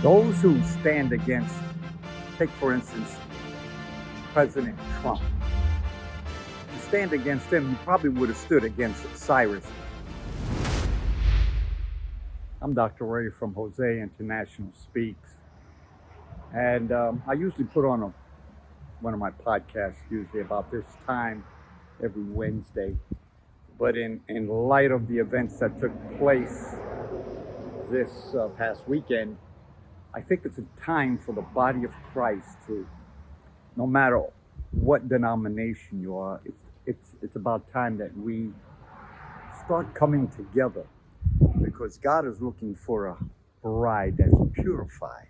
Those who stand against, take for instance, President Trump. If you stand against him, you probably would have stood against Cyrus. I'm Dr. Ray from Hosea International Speaks. And I usually put on one of my podcasts, usually about this time every Wednesday. But in light of the events that took place this past weekend, I think it's a time for the body of Christ to, no matter what denomination you are, it's about time that we start coming together, because God is looking for a bride that's purified,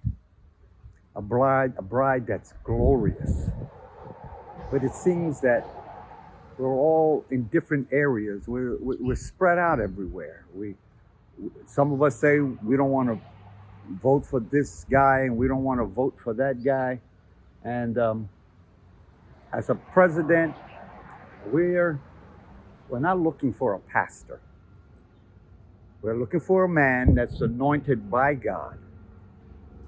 a bride that's glorious. But it seems that we're all in different areas. We're spread out everywhere. Some of us say we don't want to vote for this guy and we don't want to vote for that guy. And as a president, we're not looking for a pastor. We're looking for a man that's anointed by God.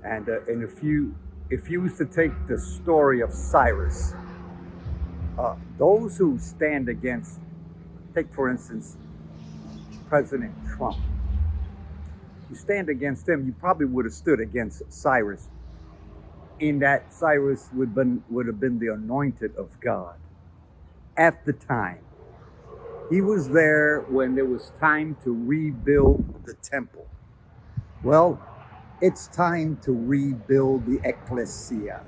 And if you was to take the story of Cyrus, those who stand against, take for instance, President Trump. If you stand against him, you probably would have stood against Cyrus, in that Cyrus would have been the anointed of God at the time. He was there when there was time to rebuild the temple. Well, it's time to rebuild the ecclesia.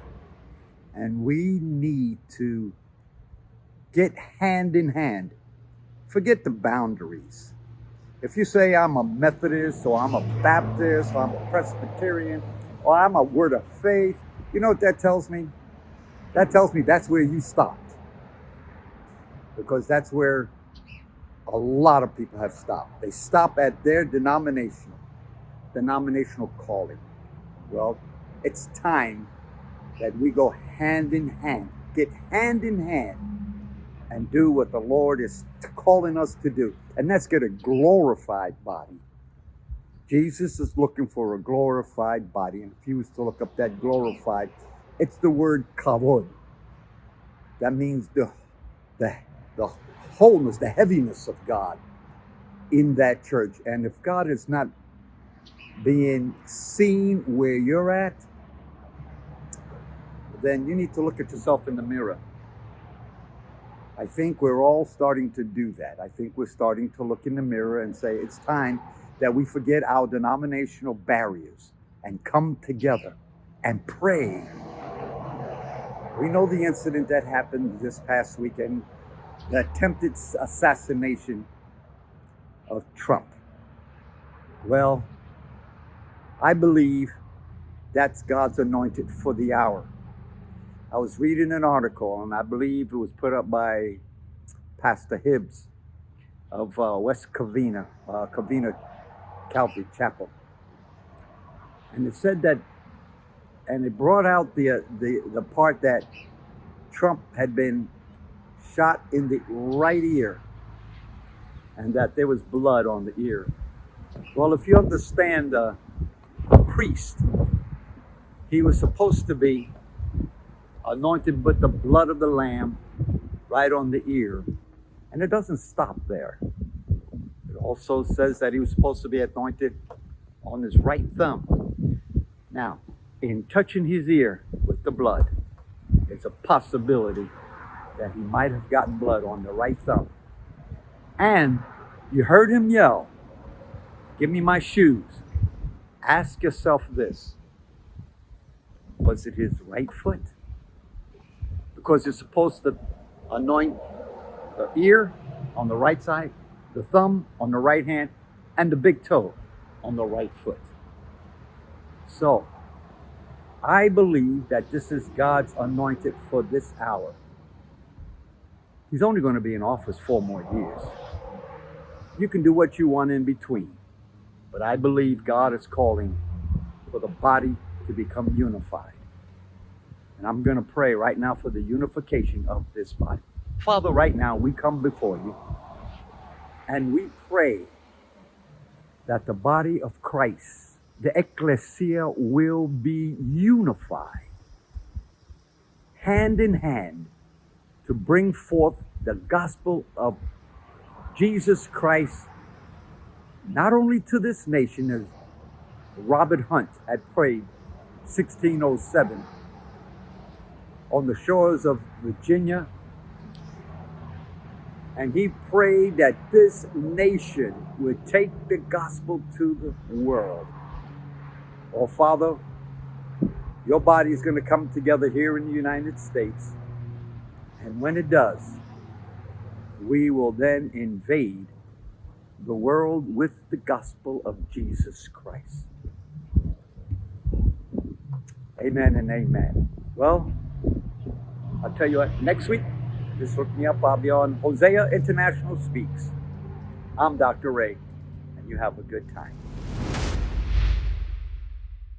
And we need to get hand in hand. Forget the boundaries. If you say I'm a Methodist, or I'm a Baptist, or I'm a Presbyterian, or I'm a Word of Faith, you know what that tells me? That tells me that's where you stopped. Because that's where a lot of people have stopped. They stop at their denominational calling. Well, it's time that we go hand in hand, get hand in hand, and do what the Lord is calling us to do. And that's get a glorified body. Jesus is looking for a glorified body. And if you was to look up that glorified, it's the word kavod. That means the wholeness, the heaviness of God in that church. And if God is not being seen where you're at, then you need to look at yourself in the mirror. I think we're all starting to do that. I think we're starting to look in the mirror and say it's time that we forget our denominational barriers and come together and pray. We know the incident that happened this past weekend, the attempted assassination of Trump. Well, I believe that's God's anointed for the hour. I was reading an article, and I believe it was put up by Pastor Hibbs of West Covina Calvary Chapel. And it said that, and it brought out the part that Trump had been shot in the right ear, and that there was blood on the ear. Well, if you understand a priest, he was supposed to be anointed with the blood of the lamb right on the ear. And it doesn't stop there. It also says that he was supposed to be anointed on his right thumb. Now, in touching his ear with the blood, it's a possibility that he might have gotten blood on the right thumb. And you heard him yell, "Give me my shoes." Ask yourself this: was it his right foot? Because you're supposed to anoint the ear on the right side, the thumb on the right hand, and the big toe on the right foot. So, I believe that this is God's anointed for this hour. He's only going to be in office 4 more years. You can do what you want in between. But I believe God is calling for the body to become unified. And I'm going to pray right now for the unification of this body. Father, right now we come before you and we pray that the body of Christ the ecclesia will be unified, hand in hand, to bring forth the gospel of Jesus Christ, not only to this nation, as Robert Hunt had prayed 1607 on the shores of Virginia, and he prayed that this nation would take the gospel to the world. Oh, Father, your body is going to come together here in the United States, and when it does, we will then invade the world with the gospel of Jesus Christ. Amen and amen. Well, I'll tell you what, next week, just look me up. I'll be on Hosea International Speaks. I'm Dr. Ray, and you have a good time.